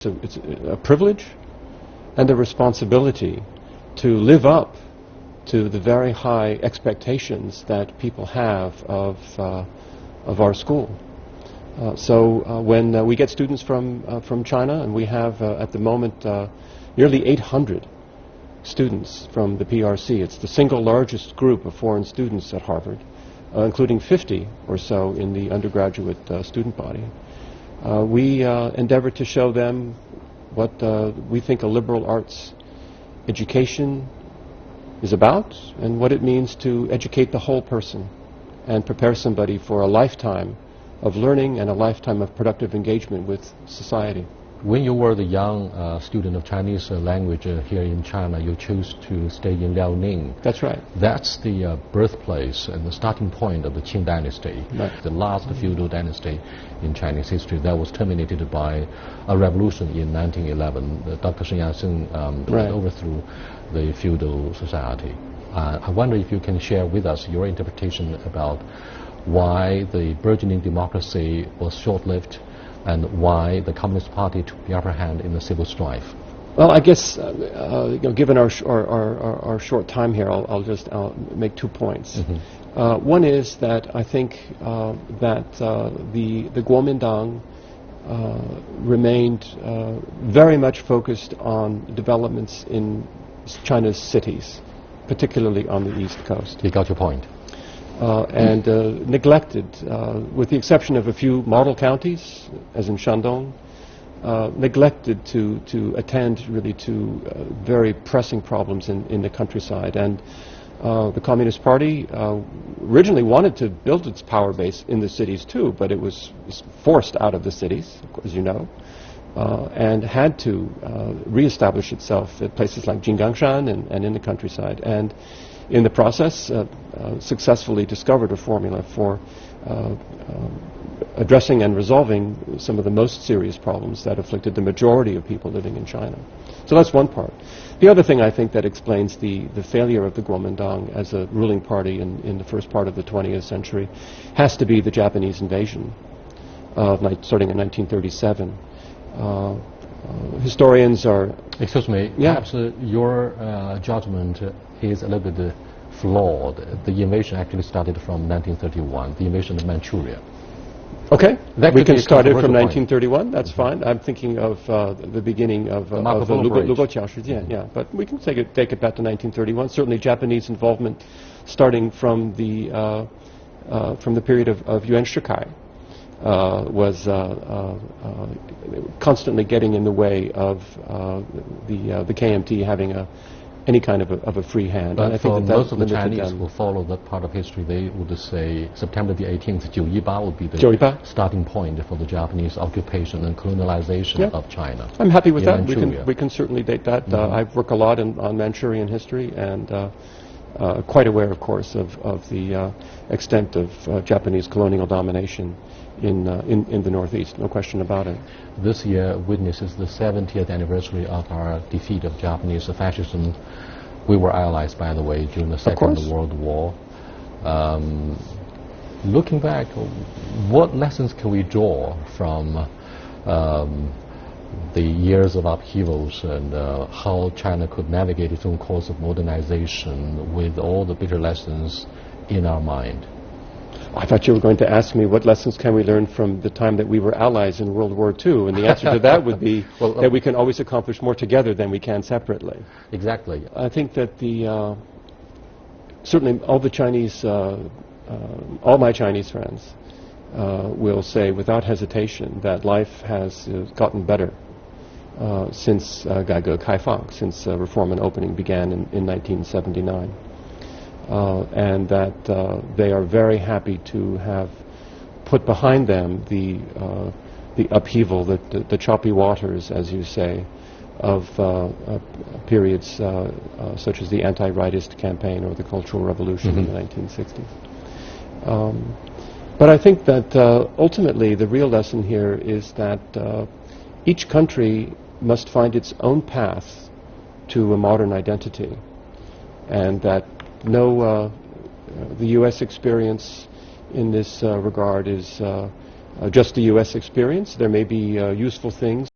It's a privilege and a responsibility to live up to the very high expectations that people have of our school. When we get students from China, and we have at the moment nearly 800 students from the PRC. It's the single largest group of foreign students at Harvard, including 50 or so in the undergraduate student body. We endeavor to show them what we think a liberal arts education is about and what it means to educate the whole person and prepare somebody for a lifetime of learning and a lifetime of productive engagement with society. When you were the young student of Chinese language here in China, you chose to stay in Liaoning. That's right. That's the birthplace and the starting point of the Qing dynasty, right. The last feudal dynasty in Chinese history that was terminated by a revolution in 1911. Dr. Shen Yat-sen right. overthrew the feudal society. I wonder if you can share with us your interpretation about why the burgeoning democracy was short-lived and why the Communist Party took the upper hand in the civil strife. Well, I guess, given our short time here, I'll make 2 points. Mm-hmm. One is that I think that the Kuomintang remained very much focused on developments in China's cities, particularly on the East Coast. You got your point. And neglected, with the exception of a few model counties, as in Shandong, neglected to attend really to very pressing problems in the countryside. And the Communist Party originally wanted to build its power base in the cities too, but it was forced out of the cities, as you know, and had to reestablish itself at places like Jinggangshan and in the countryside. And in the process, successfully discovered a formula for addressing and resolving some of the most serious problems that afflicted the majority of people living in China. So that's one part. The other thing I think that explains the failure of the Kuomintang as a ruling party in the first part of the 20th century has to be the Japanese invasion, starting in 1937. Historians are... Excuse me, yeah. Perhaps your judgment is a little bit flawed. The invasion actually started from 1931, the invasion of Manchuria. Okay, we can start it from 1931. That's mm-hmm. fine. I'm thinking of the beginning of the Lugoqiao Shijian. Mm-hmm. Yeah, but we can take it back to 1931. Certainly, Japanese involvement, starting from the period of Yuan Shikai, was constantly getting in the way of the KMT having any kind of a free hand. But and I think that most of the Chinese who follow that part of history, they would say September the 18th, 9·18would be the starting point for the Japanese occupation and colonialization of China. I'm happy with that. Manchuria. We can certainly date that. Mm-hmm. I've worked a lot on Manchurian history and quite aware, of course, of the extent of Japanese colonial domination in the Northeast. No question about it. This year witnesses the 70th anniversary of our defeat of Japanese fascism. We were allies, by the way, during the Second World War. Looking back, what lessons can we draw from the years of upheavals and how China could navigate its own course of modernization with all the bitter lessons in our mind? I thought you were going to ask me what lessons can we learn from the time that we were allies in World War II, and the answer to that would be that we can always accomplish more together than we can separately. Exactly. I think that certainly all the Chinese, all my Chinese friends will say without hesitation that life has gotten better since 改革开放, since reform and opening began in 1979. And that they are very happy to have put behind them the upheaval, the choppy waters, as you say, of periods such as the anti-rightist campaign or the Cultural Revolution in the 1960s. But I think that ultimately the real lesson here is that each country must find its own path to a modern identity, and that the U.S. experience in this regard is just the U.S. experience. There may be useful things